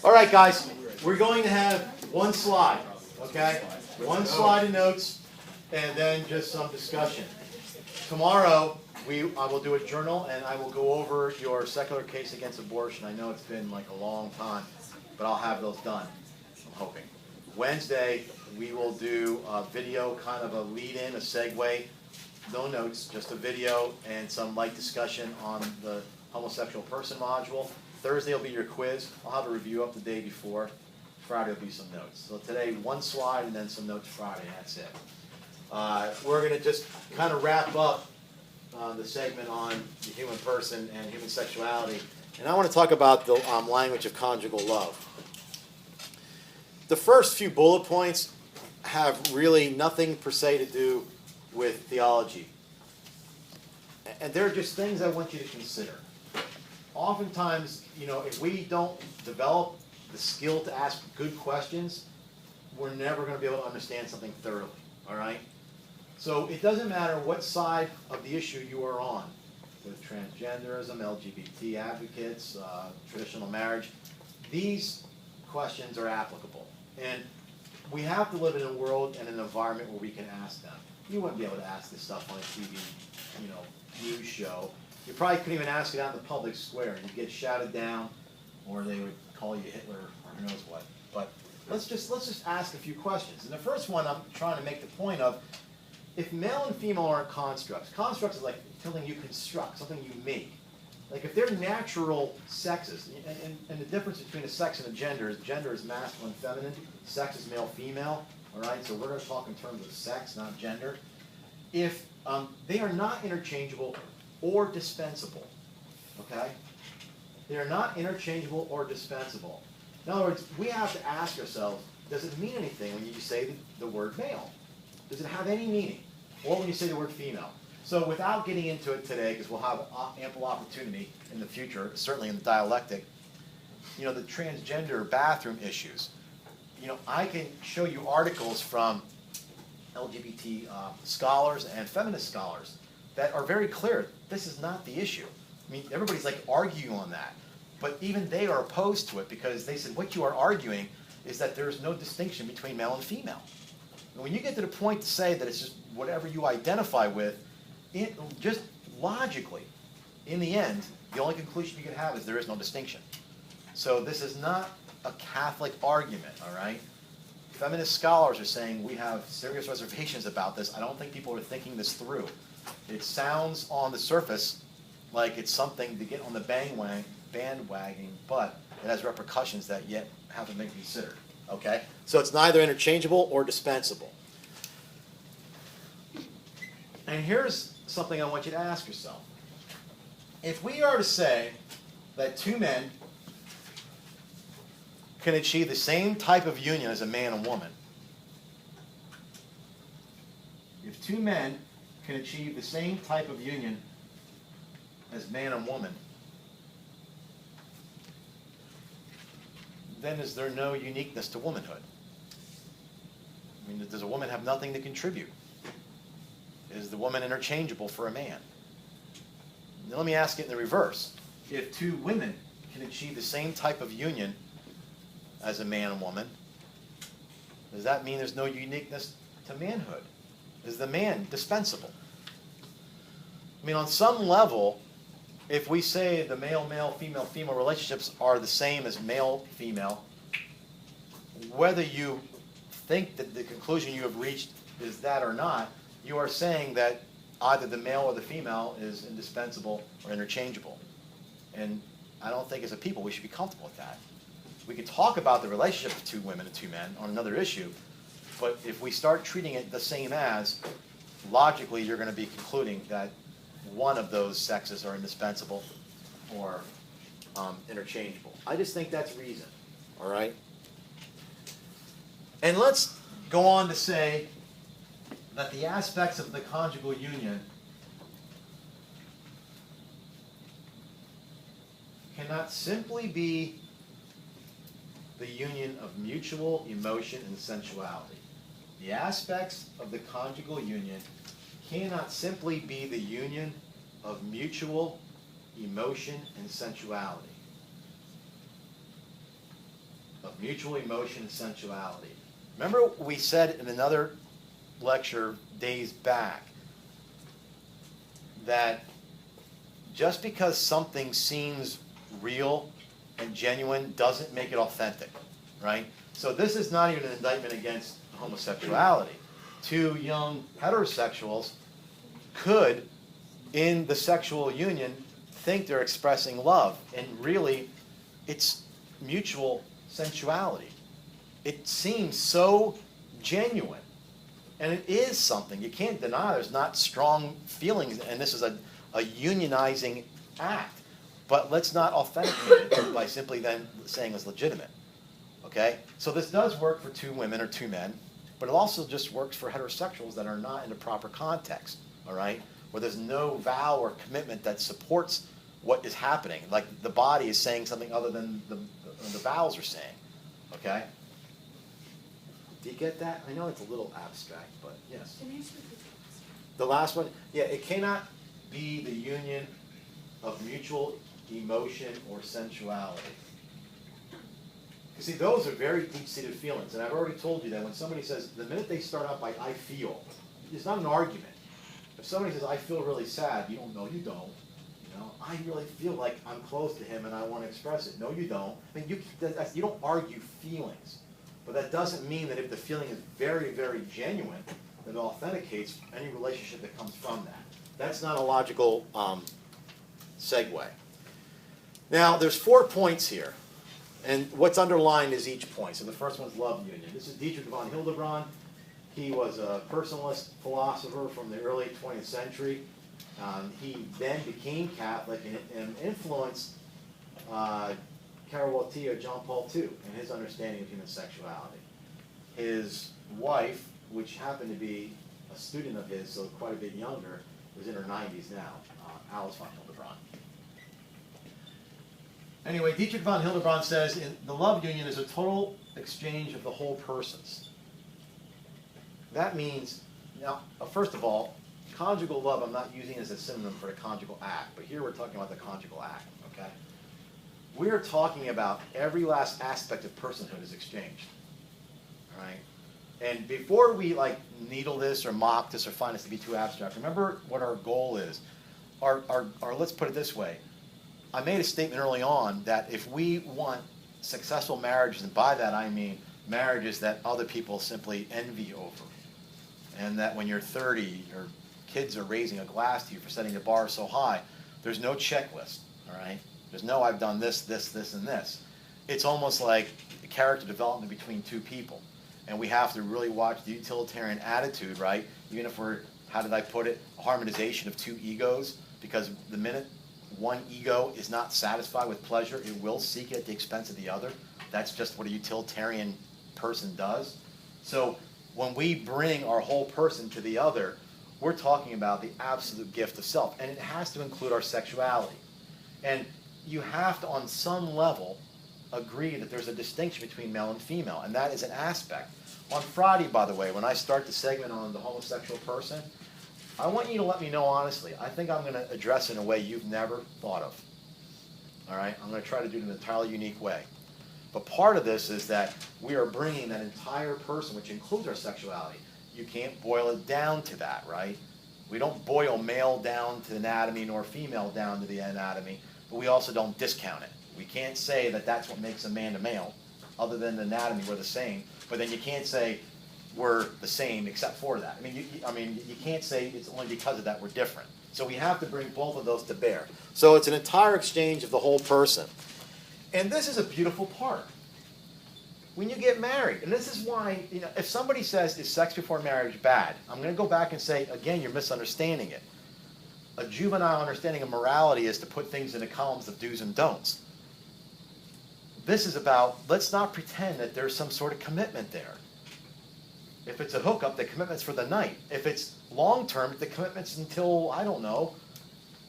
All right, guys, we're going to have one slide, okay? One slide of notes, and then just some discussion. Tomorrow, I will do a journal, and I will go over your secular case against abortion. I know it's been like a long time, but I'll have those done, I'm hoping. Wednesday, we will do a video, kind of a lead-in, a segue. No notes, just a video and some light discussion on the homosexual person module. Thursday will be your quiz. I'll have a review up the day before. Friday will be some notes. So today, one slide and then some notes Friday, and that's it. We're going to just kind of wrap up the segment on the human person and human sexuality. And I want to talk about the language of conjugal love. The first few bullet points have really nothing per se to do with theology. And they're just things I want you to consider. Oftentimes, if we don't develop the skill to ask good questions, we're never going to be able to understand something thoroughly, all right? So it doesn't matter what side of the issue you are on, with transgenderism, LGBT advocates, traditional marriage, these questions are applicable. And we have to live in a world and an environment where we can ask them. You wouldn't be able to ask this stuff on a TV, news show. You probably couldn't even ask it out in the public square. You'd get shouted down, or they would call you Hitler, or who knows what. But let's just ask a few questions. And the first one, I'm trying to make the point of, if male and female aren't constructs is like something you construct, something you make. Like if they're natural sexes, and the difference between a sex and a gender is masculine, feminine, sex is male, female. All right, so we're going to talk in terms of sex, not gender. If they are not interchangeable or dispensable, okay? They are not interchangeable or dispensable. In other words, we have to ask ourselves, does it mean anything when you say the word male? Does it have any meaning? Or when you say the word female? So without getting into it today, because we'll have ample opportunity in the future, certainly in the dialectic, the transgender bathroom issues. I can show you articles from LGBT scholars and feminist scholars that are very clear. This is not the issue. I mean, everybody's like arguing on that. But even they are opposed to it because they said what you are arguing is that there's no distinction between male and female. And when you get to the point to say that it's just whatever you identify with, just logically, in the end, the only conclusion you can have is there is no distinction. So this is not a Catholic argument, all right? Feminist scholars are saying we have serious reservations about this. I don't think people are thinking this through. It sounds on the surface like it's something to get on the bandwagon, but it has repercussions that yet haven't been considered, okay? So it's neither interchangeable or dispensable. And here's something I want you to ask yourself. If we are to say that two men can achieve the same type of union as a man and woman, if two men can achieve the same type of union as man and woman, then is there no uniqueness to womanhood? I mean, does a woman have nothing to contribute? Is the woman interchangeable for a man? Now let me ask it in the reverse. If two women can achieve the same type of union as a man and woman, does that mean there's no uniqueness to manhood? Is the man dispensable? I mean, on some level, if we say the male-male, female-female relationships are the same as male-female, whether you think that the conclusion you have reached is that or not, you are saying that either the male or the female is indispensable or interchangeable. And I don't think as a people we should be comfortable with that. We could talk about the relationship of two women and two men on another issue, but if we start treating it the same as, logically you're going to be concluding that one of those sexes are indispensable or interchangeable. I just think that's reason, all right? And let's go on to say that the aspects of the conjugal union cannot simply be the union of mutual emotion and sensuality. The aspects of the conjugal union cannot simply be the union of mutual emotion and sensuality. mutual emotion and sensuality. Remember we said in another lecture days back that just because something seems real and genuine doesn't make it authentic, right? So this is not even an indictment against homosexuality. Two young heterosexuals could, in the sexual union, think they're expressing love, and really it's mutual sensuality. It seems so genuine, and it is something. You can't deny there's not strong feelings, and this is a unionizing act. But let's not authenticate it by simply then saying it's legitimate. Okay? So this does work for two women or two men, but it also just works for heterosexuals that are not in the proper context, all right? Where there's no vow or commitment that supports what is happening. Like the body is saying something other than the vows are saying, okay? Do you get that? I know it's a little abstract, but yes. The last one? Yeah, it cannot be the union of mutual emotion or sensuality. You see, those are very deep-seated feelings, and I've already told you that when somebody says, the minute they start out by I feel, it's not an argument. If somebody says, I feel really sad, you don't know, you don't. You know, I really feel like I'm close to him and I want to express it. No, you don't. I mean, you don't argue feelings. But that doesn't mean that if the feeling is very, very genuine, that it authenticates any relationship that comes from that. That's not a logical segue. Now, there's 4 points here. And what's underlined is each point. So the first one's love union. This is Dietrich von Hildebrand. He was a personalist philosopher from the early 20th century. He then became Catholic and influenced Karol Wojtyła, John Paul II, in his understanding of human sexuality. His wife, which happened to be a student of his, so quite a bit younger, was in her 90s now, Alice von Hildebrand. Anyway, Dietrich von Hildebrand says the love union is a total exchange of the whole persons. That means, now, first of all, conjugal love I'm not using as a synonym for the conjugal act, but here we're talking about the conjugal act, okay? We're talking about every last aspect of personhood is exchanged, all right? And before we like needle this or mock this or find this to be too abstract, remember what our goal is. Our let's put it this way. I made a statement early on that if we want successful marriages, and by that I mean marriages that other people simply envy over, and that when you're 30, your kids are raising a glass to you for setting the bar so high, there's no checklist, all right? There's no I've done this, this, this, and this. It's almost like character development between two people. And we have to really watch the utilitarian attitude, right? Even if we're, how did I put it, a harmonization of two egos, because the minute one ego is not satisfied with pleasure, it will seek it at the expense of the other. That's just what a utilitarian person does. So when we bring our whole person to the other, we're talking about the absolute gift of self, and it has to include our sexuality. And you have to, on some level, agree that there's a distinction between male and female, and that is an aspect. On Friday, by the way, when I start the segment on the homosexual person, I want you to let me know honestly. I think I'm going to address it in a way you've never thought of. All right? I'm going to try to do it in an entirely unique way. But part of this is that we are bringing that entire person, which includes our sexuality. You can't boil it down to that, right? We don't boil male down to the anatomy nor female down to the anatomy, but we also don't discount it. We can't say that that's what makes a man a male. Other than the anatomy, we're the same. But then you can't say we're the same except for that. I mean, you can't say it's only because of that we're different. So we have to bring both of those to bear. So it's an entire exchange of the whole person. And this is a beautiful part. When you get married, and this is why, you know, if somebody says, is sex before marriage bad? I'm going to go back and say, again, you're misunderstanding it. A juvenile understanding of morality is to put things into columns of do's and don'ts. This is about, let's not pretend that there's some sort of commitment there. If it's a hookup, the commitment's for the night. If it's long-term, the commitment's until, I don't know,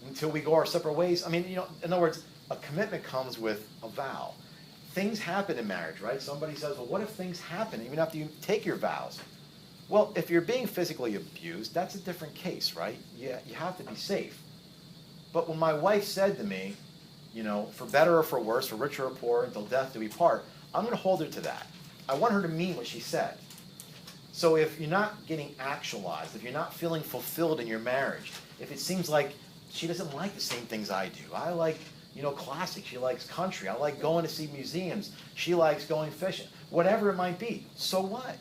until we go our separate ways. I mean, you know, in other words, a commitment comes with a vow. Things happen in marriage, right? Somebody says, well, what if things happen even after you take your vows? Well, if you're being physically abused, that's a different case, right? Yeah, you have to be safe. But when my wife said to me, you know, for better or for worse, for richer or poorer, until death do we part, I'm going to hold her to that. I want her to mean what she said. So if you're not getting actualized, if you're not feeling fulfilled in your marriage, if it seems like she doesn't like the same things I do. I like, classic. She likes country. I like going to see museums. She likes going fishing. Whatever it might be. So what?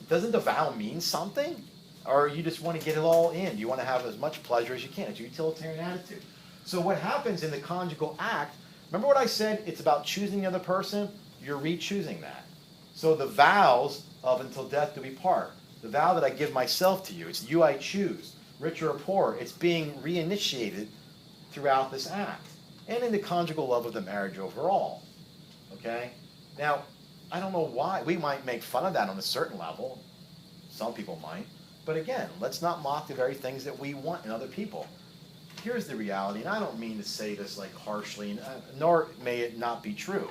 Doesn't the vow mean something? Or you just want to get it all in? You want to have as much pleasure as you can. It's a utilitarian attitude. So what happens in the conjugal act, remember what I said? It's about choosing the other person. You're re-choosing that. So the vows of until death do we part. The vow that I give myself to you. It's you I choose. Rich or poor, it's being reinitiated throughout this act. And in the conjugal love of the marriage overall. Okay? Now, I don't know why. We might make fun of that on a certain level. Some people might. But again, let's not mock the very things that we want in other people. Here's the reality, and I don't mean to say this like harshly, nor may it not be true.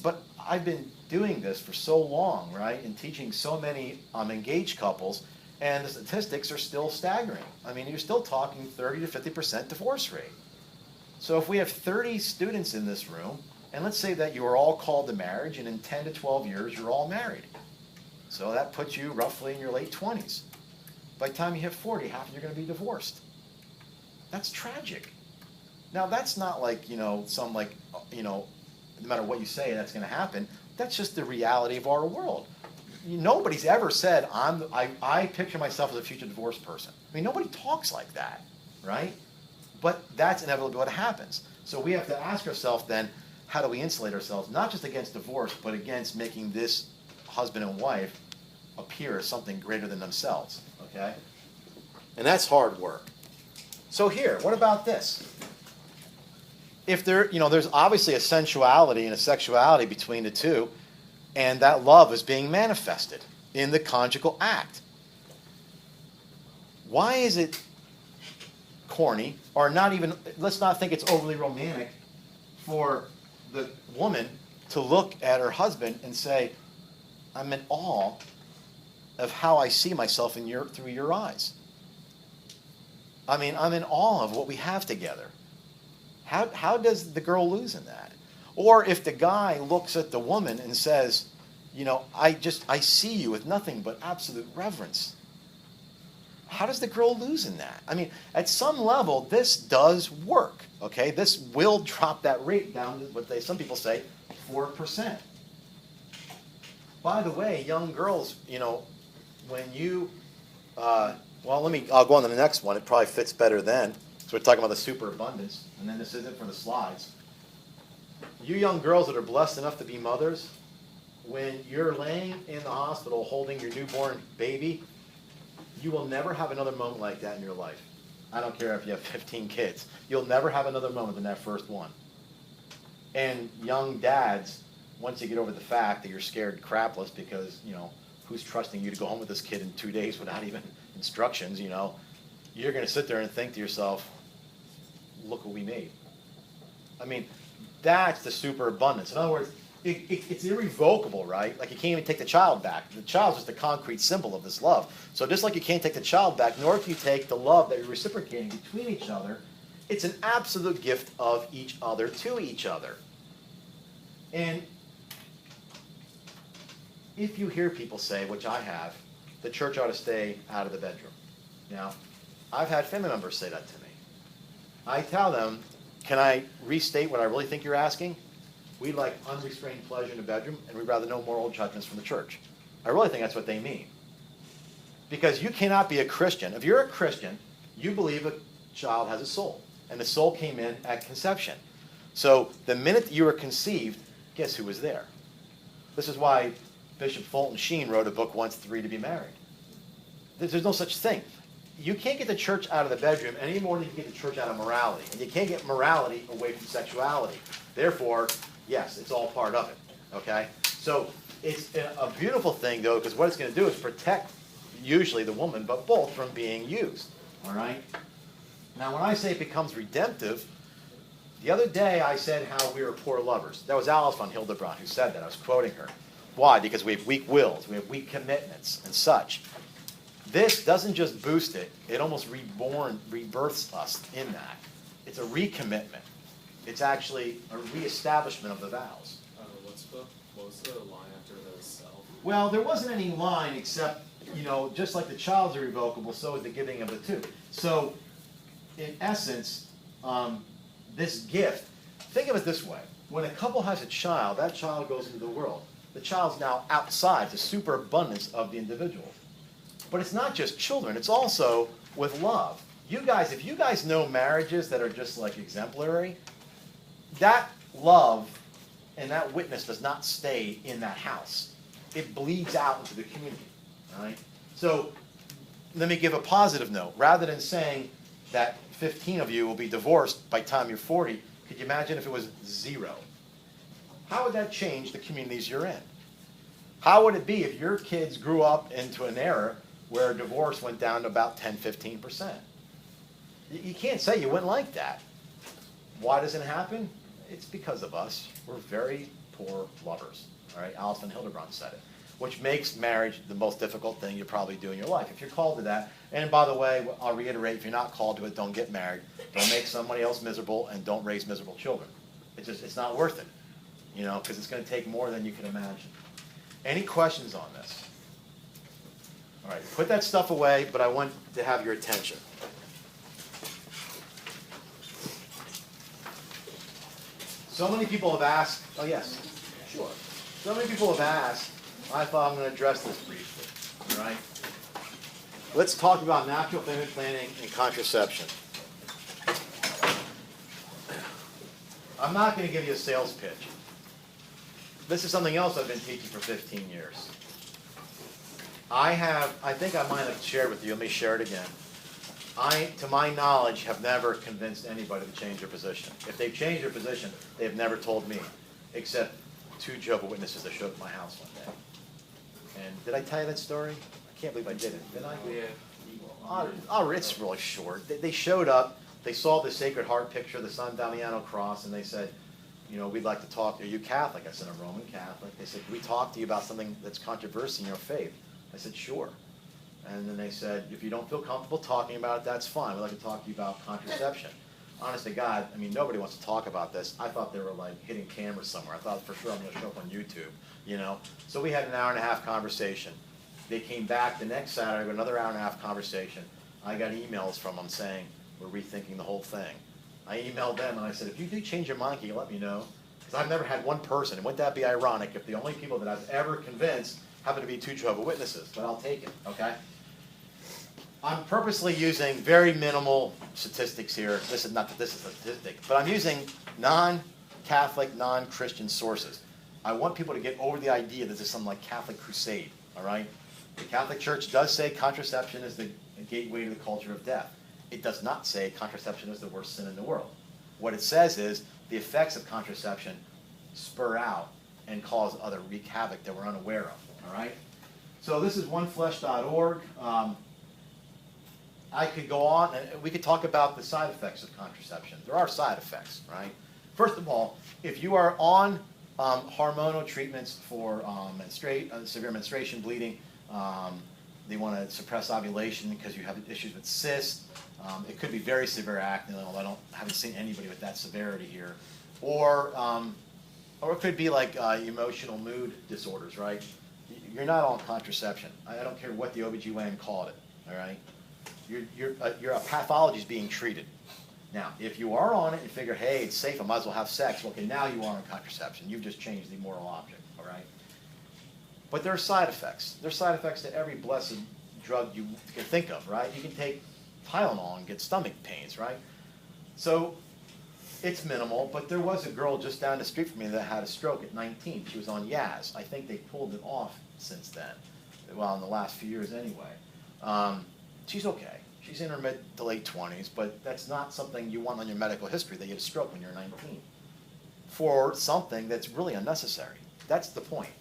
But I've been doing this for so long, right? And teaching so many engaged couples. And the statistics are still staggering. I mean, you're still talking 30 to 50% divorce rate. So if we have 30 students in this room, and let's say that you are all called to marriage, and in 10 to 12 years, you're all married. So that puts you roughly in your late 20s. By the time you hit 40, half of you are going to be divorced. That's tragic. Now, that's not like, no matter what you say, that's going to happen. That's just the reality of our world. Nobody's ever said, I picture myself as a future divorced person. I mean, nobody talks like that, right? But that's inevitably what happens. So we have to ask ourselves then, how do we insulate ourselves, not just against divorce, but against making this husband and wife appear as something greater than themselves, okay? And that's hard work. So here, what about this? If there's obviously a sensuality and a sexuality between the two, and that love is being manifested in the conjugal act. Why is it corny, or not even, let's not think it's overly romantic, for the woman to look at her husband and say, I'm in awe of how I see myself through your eyes. I mean, I'm in awe of what we have together. How does the girl lose in that? Or if the guy looks at the woman and says, I see you with nothing but absolute reverence. How does the girl lose in that? I mean, at some level, this does work, okay? This will drop that rate down to what some people say, 4%. By the way, young girls, when you, I'll go on to the next one. It probably fits better then. So we're talking about the superabundance, and then this isn't for the slides. You young girls that are blessed enough to be mothers, when you're laying in the hospital holding your newborn baby, you will never have another moment like that in your life. I don't care if you have 15 kids. You'll never have another moment than that first one. And young dads, once you get over the fact that you're scared crapless because, who's trusting you to go home with this kid in 2 days without even instructions, you're going to sit there and think to yourself, look what we made. I mean, that's the superabundance. In other words, it's irrevocable, right? Like you can't even take the child back. The child's just a concrete symbol of this love. So just like you can't take the child back, nor can you take the love that you're reciprocating between each other, it's an absolute gift of each other to each other. And if you hear people say, which I have, the church ought to stay out of the bedroom. Now, I've had family members say that to me. I tell them, can I restate what I really think you're asking? We like unrestrained pleasure in the bedroom, and we'd rather no moral judgments from the church. I really think that's what they mean. Because you cannot be a Christian. If you're a Christian, you believe a child has a soul, and the soul came in at conception. So the minute that you were conceived, guess who was there? This is why Bishop Fulton Sheen wrote a book, Once Three to Be Married. There's no such thing. You can't get the church out of the bedroom any more than you can get the church out of morality. And you can't get morality away from sexuality. Therefore, yes, it's all part of it. Okay? So it's a beautiful thing, though, because what it's going to do is protect usually the woman, but both from being used. All right? Now, when I say it becomes redemptive, the other day I said how we were poor lovers. That was Dietrich von Hildebrand who said that. I was quoting her. Why? Because we have weak wills. We have weak commitments and such. This doesn't just boost it. It almost rebirths us in that. It's a recommitment. It's actually a reestablishment of the vows. What was the line after the self? Well, there wasn't any line except, just like the child's irrevocable, so is the giving of the two. So, in essence, this gift, think of it this way. When a couple has a child, that child goes into the world. The child's now outside the superabundance of the individual. But it's not just children, it's also with love. You guys, if you guys know marriages that are just like exemplary, that love and that witness does not stay in that house. It bleeds out into the community, all right? So let me give a positive note. Rather than saying that 15 of you will be divorced by the time you're 40, could you imagine if it was 0? How would that change the communities you're in? How would it be if your kids grew up into an era where divorce went down to about 10, 15%? You can't say you wouldn't like that. Why does it happen? It's because of us. We're very poor lovers. All right, Dietrich von Hildebrand said it, which makes marriage the most difficult thing you probably do in your life. If you're called to that, and by the way, I'll reiterate, if you're not called to it, don't get married. Don't make somebody else miserable, and don't raise miserable children. It's not worth it, because it's going to take more than you can imagine. Any questions on this? All right, put that stuff away, but I want to have your attention. So many people have asked, oh yes, sure. So many people have asked, I thought I'm going to address this briefly, all right? Let's talk about natural family planning and contraception. I'm not going to give you a sales pitch. This is something else I've been teaching for 15 years. I think I might have shared with you, let me share it again. I, to my knowledge, have never convinced anybody to change their position. If they've changed their position, they've never told me, except 2 Jehovah's Witnesses that showed up at my house one day. And did I tell you that story? I can't believe I didn't. Did I? Yeah. It's really short. They showed up. They saw the Sacred Heart picture, the San Damiano cross, and they said, we'd like to talk. Are you Catholic? I said, I'm Roman Catholic. They said, can we talk to you about something that's controversial in your faith? I said, sure. And then they said, if you don't feel comfortable talking about it, that's fine. We'd like to talk to you about contraception. Honest to God, nobody wants to talk about this. I thought they were like hitting cameras somewhere. I thought for sure I'm going to show up on YouTube, So we had an hour-and-a-half conversation. They came back the next Saturday with another hour-and-a-half conversation. I got emails from them saying, we're rethinking the whole thing. I emailed them and I said, if you do change your mind, can you let me know? Because I've never had one person, and wouldn't that be ironic if the only people that I've ever convinced happen to be 2 Jehovah's Witnesses, but I'll take it, okay? I'm purposely using very minimal statistics here. This is not that this is a statistic, but I'm using non-Catholic, non-Christian sources. I want people to get over the idea that this is some like Catholic crusade, all right? The Catholic Church does say contraception is the gateway to the culture of death. It does not say contraception is the worst sin in the world. What it says is the effects of contraception spur out and cause other wreak havoc that we're unaware of, all right? So this is oneflesh.org. I could go on, and we could talk about the side effects of contraception. There are side effects, right? First of all, if you are on hormonal treatments for severe menstruation bleeding, they want to suppress ovulation because you have issues with cysts. It could be very severe acne, although I haven't seen anybody with that severity here. Or it could be like emotional mood disorders, right? You're not on contraception. I don't care what the OBGYN called it, all right? Your pathology is being treated. Now, if you are on it and figure, hey, it's safe, I might as well have sex, well, okay, now you are on contraception. You've just changed the moral object, all right? But there are side effects. There are side effects to every blessed drug you can think of, right? You can take Tylenol and get stomach pains, right? So it's minimal, but there was a girl just down the street from me that had a stroke at 19. She was on Yaz. I think they pulled it off since then, well, in the last few years anyway. She's okay. She's in her mid to late 20s, but that's not something you want on your medical history that you had a stroke when you're 19 for something that's really unnecessary. That's the point.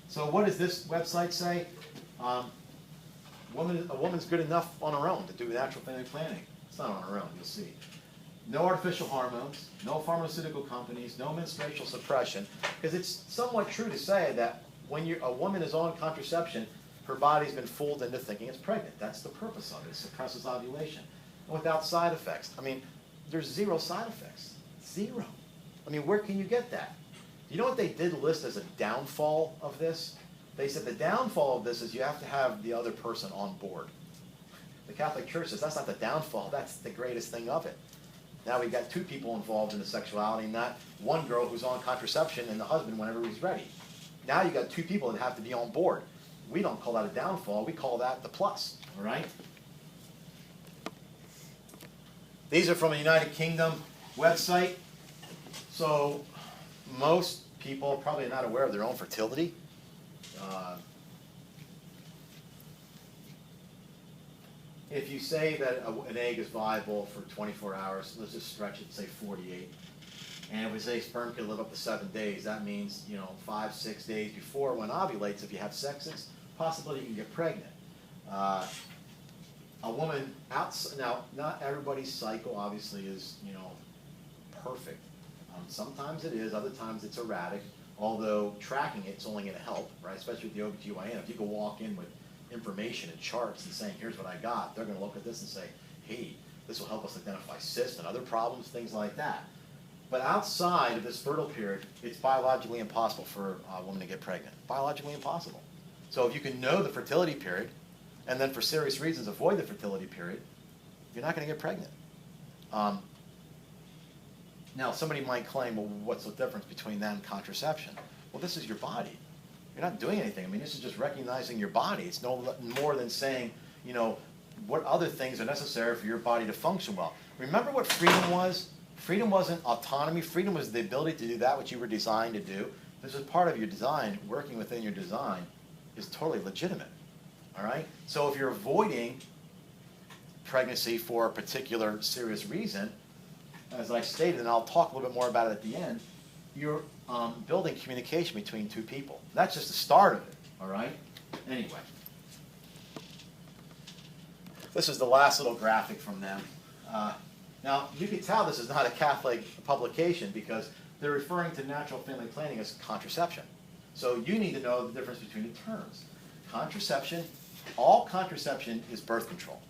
So what does this website say? A woman's good enough on her own to do natural family planning. It's not on her own, you'll see. No artificial hormones, no pharmaceutical companies, no menstrual suppression, because it's somewhat true to say that when a woman is on contraception, her body's been fooled into thinking it's pregnant. That's the purpose of it. It suppresses ovulation. And without side effects. There's 0 side effects. 0. Where can you get that? You know what they did list as a downfall of this? They said the downfall of this is you have to have the other person on board. The Catholic Church says that's not the downfall, that's the greatest thing of it. Now we've got two people involved in the sexuality, not one girl who's on contraception and the husband whenever he's ready. Now you've got two people that have to be on board. We don't call that a downfall, we call that the plus, all right? These are from a United Kingdom website. So most people probably are not aware of their own fertility. If you say that an egg is viable for 24 hours, let's just stretch it, say 48. And if we say sperm can live up to 7 days, that means, 5, 6 days before when ovulates, if you have sex, it's possibility you can get pregnant. A woman now, not everybody's cycle obviously is, perfect. Sometimes it is, other times it's erratic, although tracking it's only going to help, right? Especially with the OBGYN. If you can walk in with information and charts and saying, here's what I got, they're going to look at this and say, hey, this will help us identify cysts and other problems, things like that. But outside of this fertile period, it's biologically impossible for a woman to get pregnant. Biologically impossible. So if you can know the fertility period, and then for serious reasons avoid the fertility period, you're not going to get pregnant. Now, somebody might claim, well, what's the difference between that and contraception? Well, this is your body. You're not doing anything. I mean, this is just recognizing your body. It's no more than saying, what other things are necessary for your body to function well. Remember what freedom was? Freedom wasn't autonomy. Freedom was the ability to do that which you were designed to do. This is part of your design. Working within your design is totally legitimate. All right? So if you're avoiding pregnancy for a particular serious reason, as I stated, and I'll talk a little bit more about it at the end, you're building communication between two people. That's just the start of it, all right? Anyway. This is the last little graphic from them. Now, you can tell this is not a Catholic publication because they're referring to natural family planning as contraception. So you need to know the difference between the terms. Contraception, all contraception is birth control.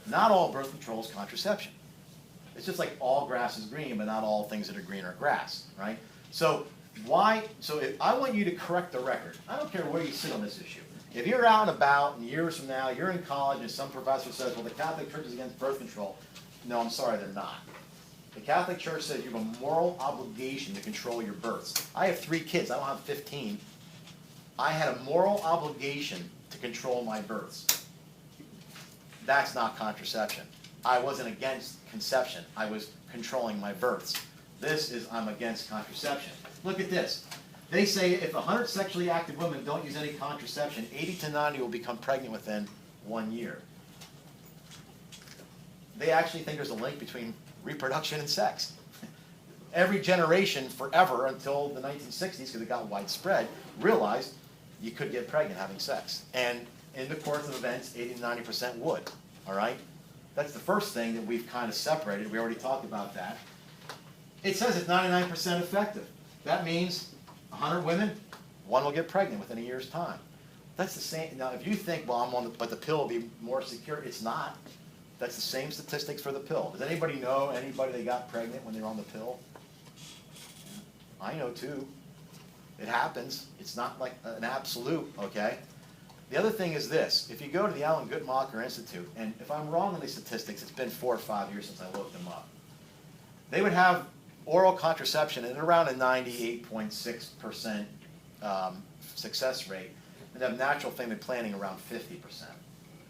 Not all birth control is contraception. It's just like all grass is green, but not all things that are green are grass, right? So if I want you to correct the record. I don't care where you sit on this issue. If you're out and about and years from now, you're in college and some professor says, well, the Catholic Church is against birth control. No, I'm sorry, they're not. The Catholic Church says you have a moral obligation to control your births. I have 3 kids. I don't have 15. I had a moral obligation to control my births. That's not contraception. I wasn't against conception. I was controlling my births. This is I'm against contraception. Look at this. They say if 100 sexually active women don't use any contraception, 80 to 90 will become pregnant within 1 year. They actually think there's a link between reproduction and sex. Every generation forever until the 1960s, because it got widespread, realized you could get pregnant having sex. And in the course of events, 80 to 90% would. All right? That's the first thing that we've kind of separated. We already talked about that. It says it's 99% effective. That means 100 women, 1 will get pregnant within a year's time. That's the same. Now, if you think, well, but the pill will be more secure, it's not. That's the same statistics for the pill. Does anybody know anybody that got pregnant when they were on the pill? I know too. It happens. It's not like an absolute, okay? The other thing is this. If you go to the Alan Guttmacher Institute, and if I'm wrong on these statistics, it's been 4 or 5 years since I looked them up. They would have oral contraception at around a 98.6% success rate, and have natural family planning around 50%.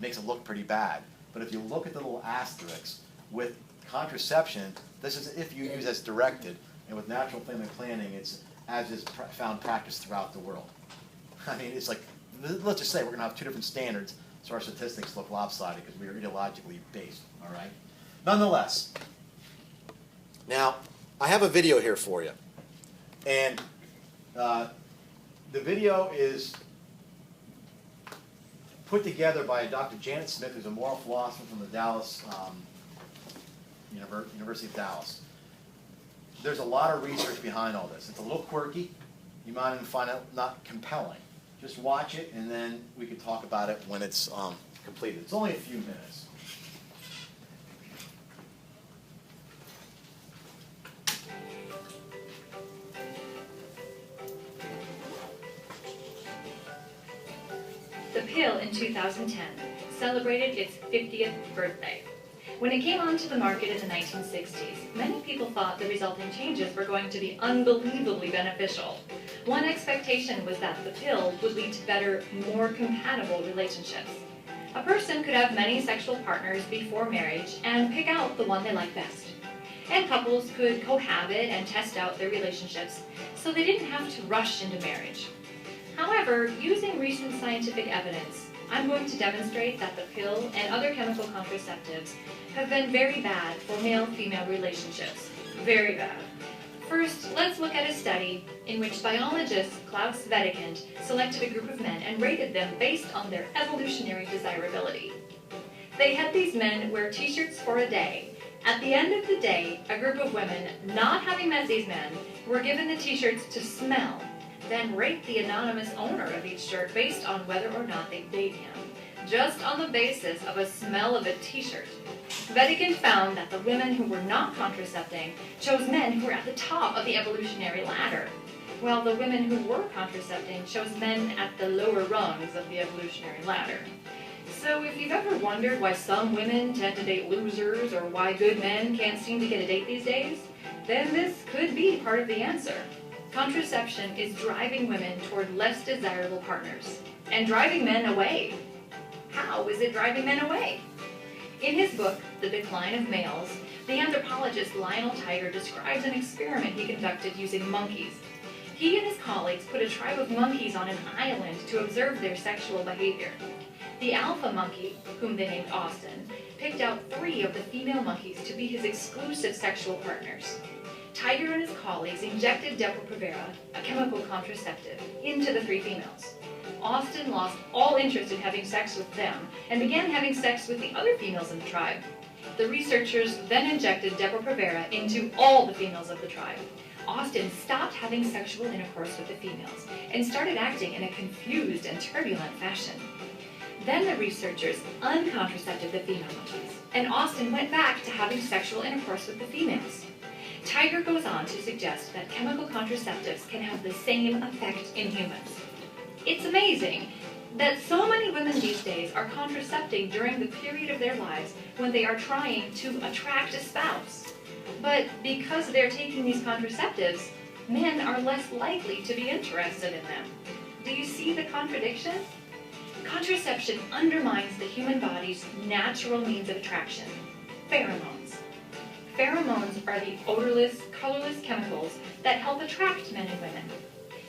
Makes it look pretty bad. But if you look at the little asterisks, with contraception, this is if you use as directed, and with natural family planning, it's as is found practice throughout the world. I mean, it's like, let's just say we're going to have 2 different standards, so our statistics look lopsided because we are ideologically based, all right? Nonetheless, now, I have a video here for you. And the video is put together by Dr. Janet Smith, who's a moral philosopher from the Dallas, University of Dallas. There's a lot of research behind all this. It's a little quirky. You might even find it not compelling. Just watch it, and then we can talk about it when it's completed. It's only a few minutes. pill in 2010 celebrated its 50th birthday. When it came onto the market in the 1960s, many people thought the resulting changes were going to be unbelievably beneficial. One expectation was that the pill would lead to better, more compatible relationships. A person could have many sexual partners before marriage and pick out the one they like best. And couples could cohabit and test out their relationships so they didn't have to rush into marriage. However, using recent scientific evidence, I'm going to demonstrate that the pill and other chemical contraceptives have been very bad for male-female relationships. Very bad. First, let's look at a study in which biologist Klaus Wedekind selected a group of men and rated them based on their evolutionary desirability. They had these men wear t-shirts for a day. At the end of the day, a group of women, not having met these men, were given the t-shirts to smell, then rate the anonymous owner of each shirt based on whether or not they date him, just on the basis of a smell of a t-shirt. Wedekind found that the women who were not contracepting chose men who were at the top of the evolutionary ladder, while the women who were contracepting chose men at the lower rungs of the evolutionary ladder. So if you've ever wondered why some women tend to date losers or why good men can't seem to get a date these days, then this could be part of the answer. Contraception is driving women toward less desirable partners and driving men away. How is it driving men away? In his book, The Decline of Males, the anthropologist Lionel Tiger describes an experiment he conducted using monkeys. He and his colleagues put a tribe of monkeys on an island to observe their sexual behavior. The alpha monkey, whom they named Austin, picked out 3 of the female monkeys to be his exclusive sexual partners. Tiger and his colleagues injected Depo-Provera, a chemical contraceptive, into the 3 females. Austin lost all interest in having sex with them and began having sex with the other females in the tribe. The researchers then injected Depo-Provera into all the females of the tribe. Austin stopped having sexual intercourse with the females and started acting in a confused and turbulent fashion. Then the researchers uncontracepted the female monkeys, and Austin went back to having sexual intercourse with the females. Tiger goes on to suggest that chemical contraceptives can have the same effect in humans. It's amazing that so many women these days are contracepting during the period of their lives when they are trying to attract a spouse. But because they're taking these contraceptives, men are less likely to be interested in them. Do you see the contradiction? Contraception undermines the human body's natural means of attraction, pheromones. Pheromones are the odorless, colorless chemicals that help attract men and women.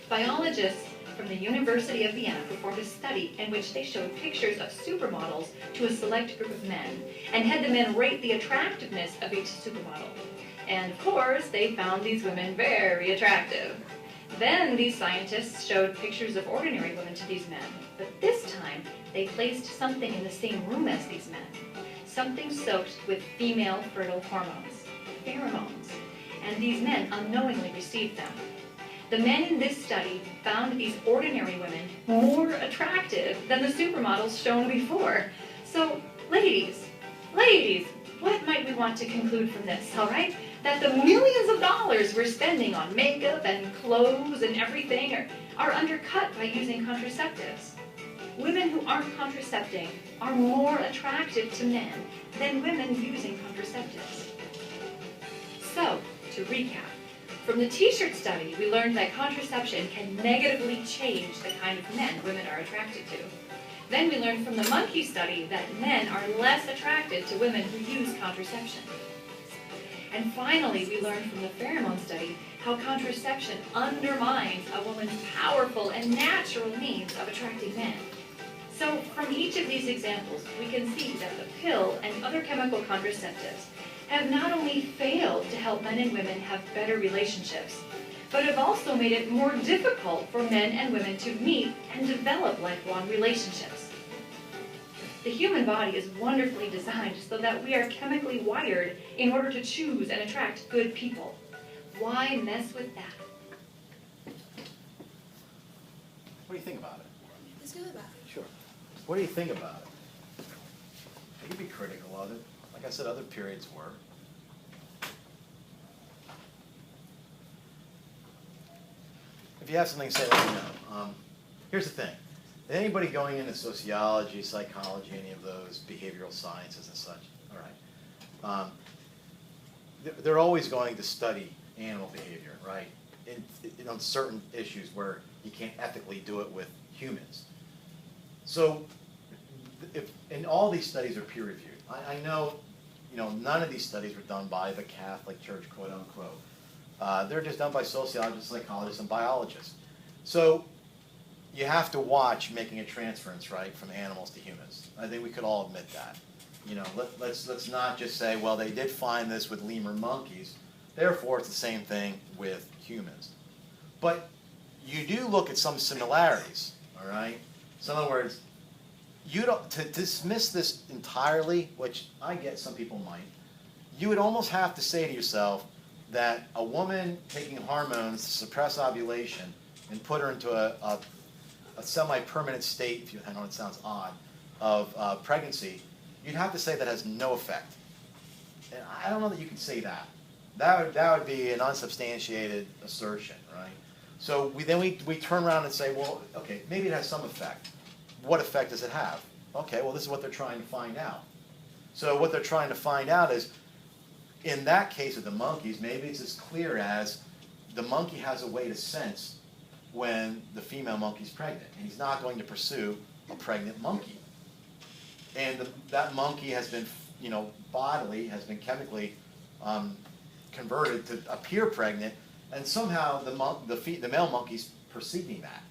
Biologists from the University of Vienna performed a study in which they showed pictures of supermodels to a select group of men and had the men rate the attractiveness of each supermodel. And of course, they found these women very attractive. Then these scientists showed pictures of ordinary women to these men, but this time they placed something in the same room as these men, something soaked with female fertile hormones, pheromones, and these men unknowingly received them. The men in this study found these ordinary women more attractive than the supermodels shown before. So, ladies, what might we want to conclude from this, all right? That the millions of dollars we're spending on makeup and clothes and everything are undercut by using contraceptives. Women who aren't contracepting are more attractive to men than women using contraceptives. So, to recap, from the t-shirt study, we learned that contraception can negatively change the kind of men women are attracted to. Then we learned from the monkey study that men are less attracted to women who use contraception. And finally, we learned from the pheromone study how contraception undermines a woman's powerful and natural means of attracting men. So from each of these examples, we can see that the pill and other chemical contraceptives have not only failed to help men and women have better relationships, but have also made it more difficult for men and women to meet and develop lifelong relationships. The human body is wonderfully designed so that we are chemically wired in order to choose and attract good people. Why mess with that? What do you think about it? Let's go about it. Sure. What do you think about it? You can be critical of it. Like I said, other periods were. If you have something to say, let me know. Here's the thing. Anybody going into sociology, psychology, any of those behavioral sciences and such, all right. They're always going to study animal behavior, right? On certain issues where you can't ethically do it with humans. So, and all these studies are peer reviewed. I know, none of these studies were done by the Catholic Church, quote unquote. They're just done by sociologists, psychologists, and biologists. So, you have to watch making a transference, right, from animals to humans. I think we could all admit that. Let's not just say, well, they did find this with lemur monkeys, therefore it's the same thing with humans. But you do look at some similarities, all right? So in other words, to dismiss this entirely, which I get some people might, you would almost have to say to yourself that a woman taking hormones to suppress ovulation and put her into a semi-permanent state, if you, I know it sounds odd, of pregnancy, you'd have to say that has no effect. And I don't know that you can say that. That would be an unsubstantiated assertion, right? So we turn around and say, well, okay, maybe it has some effect. What effect does it have? Okay, well, this is what they're trying to find out. So what they're trying to find out is, in that case of the monkeys, maybe it's as clear as the monkey has a way to sense when the female monkey's pregnant, and he's not going to pursue a pregnant monkey. And that monkey has been, bodily, has been chemically converted to appear pregnant, and somehow the male monkey's perceiving that.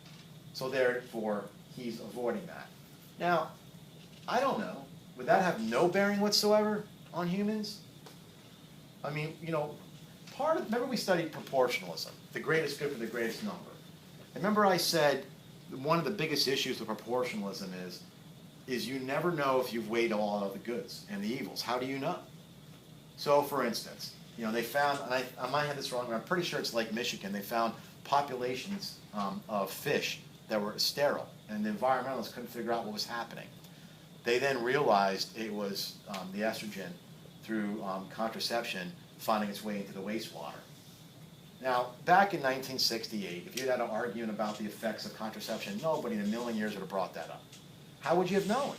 So therefore, he's avoiding that. Now, I don't know. Would that have no bearing whatsoever on humans? I mean, remember we studied proportionalism, the greatest good for the greatest number. Remember I said one of the biggest issues with proportionalism is you never know if you've weighed all of the goods and the evils. How do you know? So, for instance, they found, and I might have this wrong, but I'm pretty sure it's Lake Michigan, they found populations of fish that were sterile, and the environmentalists couldn't figure out what was happening. They then realized it was the estrogen through contraception finding its way into the wastewater. Now, back in 1968, if you had an argument about the effects of contraception, nobody in a million years would have brought that up. How would you have known?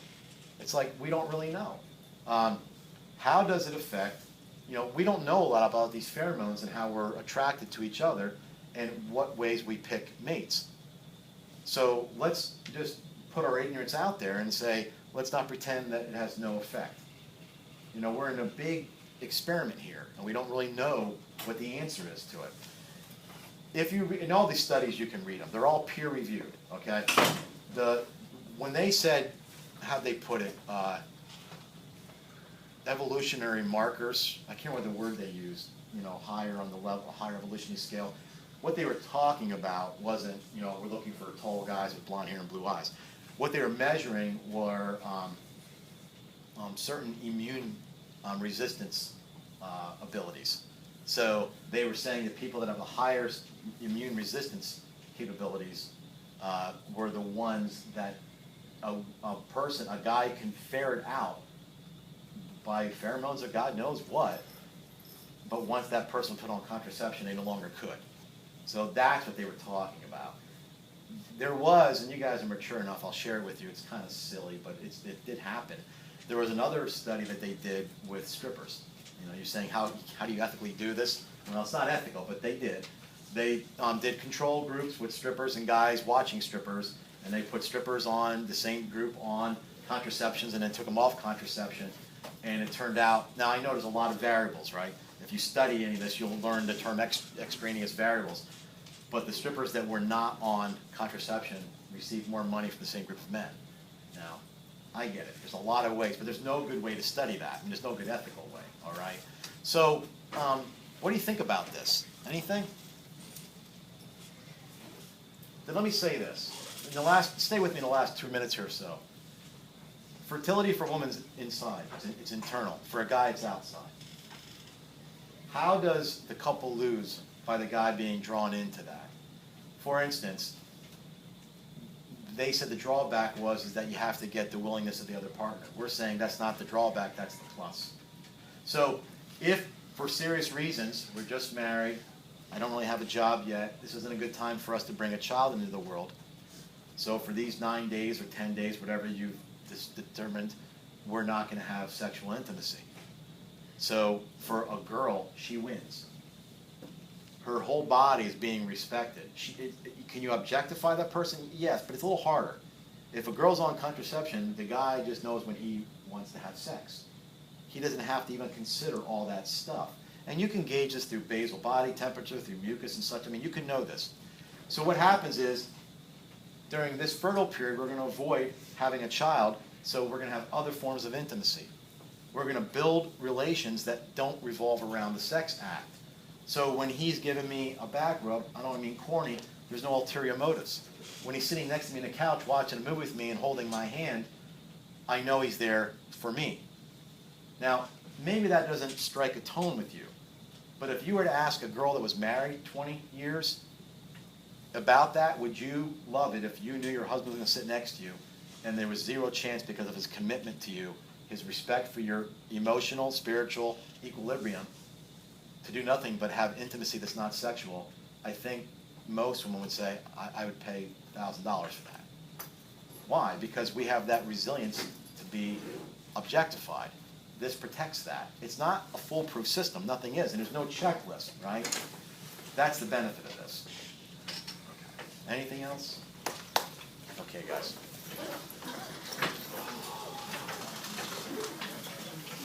It's like, we don't really know. How does it affect, we don't know a lot about these pheromones and how we're attracted to each other and what ways we pick mates. So let's just put our ignorance out there and say, let's not pretend that it has no effect. We're in a big experiment here, and we don't really know what the answer is to it. If you in all these studies, you can read them. They're all peer-reviewed, okay? When they said, how'd they put it, evolutionary markers, I can't remember the word they used, higher on the level, higher evolutionary scale. What they were talking about wasn't, we're looking for tall guys with blonde hair and blue eyes. What they were measuring were certain immune resistance abilities. So they were saying that people that have the higher immune resistance capabilities were the ones that a guy can ferret out by pheromones or God knows what, but once that person put on contraception, they no longer could. So that's what they were talking about. There was, and you guys are mature enough, I'll share it with you, it's kind of silly, but it did happen. There was another study that they did with strippers. You're saying, how do you ethically do this? Well, it's not ethical, but they did. They did control groups with strippers and guys watching strippers, and they put strippers on, the same group on contraceptions, and then took them off contraception. And it turned out, now I know there's a lot of variables, right? If you study any of this, you'll learn the term extraneous variables. But the strippers that were not on contraception received more money from the same group of men. Now, I get it. There's a lot of ways, but there's no good way to study that. I mean, there's no good ethical way, all right? So, what do you think about this? Anything? Then let me say this. Stay with me in the last 2 minutes here or so. Fertility for a woman's inside. It's internal. For a guy, it's outside. How does the couple lose by the guy being drawn into that? For instance, they said the drawback is that you have to get the willingness of the other partner. We're saying that's not the drawback, that's the plus. So if, for serious reasons, we're just married, I don't really have a job yet, this isn't a good time for us to bring a child into the world, So for these 9 days or 10 days, whatever you've determined, we're not going to have sexual intimacy. So for a girl, she wins. Her whole body is being respected. Can you objectify that person? Yes, but it's a little harder. If a girl's on contraception, the guy just knows when he wants to have sex. He doesn't have to even consider all that stuff. And you can gauge this through basal body temperature, through mucus and such. I mean, you can know this. So what happens is, during this fertile period, we're going to avoid having a child, so we're going to have other forms of intimacy. We're going to build relations that don't revolve around the sex act. So when he's giving me a back rub, I don't mean corny, there's no ulterior motives. When he's sitting next to me on the couch watching a movie with me and holding my hand, I know he's there for me. Now, maybe that doesn't strike a tone with you, but if you were to ask a girl that was married 20 years about that, would you love it if you knew your husband was going to sit next to you and there was zero chance because of his commitment to you, his respect for your emotional, spiritual equilibrium, to do nothing but have intimacy that's not sexual? I think most women would say, I would pay $1,000 for that. Why? Because we have that resilience to be objectified. This protects that. It's not a foolproof system. Nothing is. And there's no checklist, right? That's the benefit of this. Okay. Anything else? Okay, guys.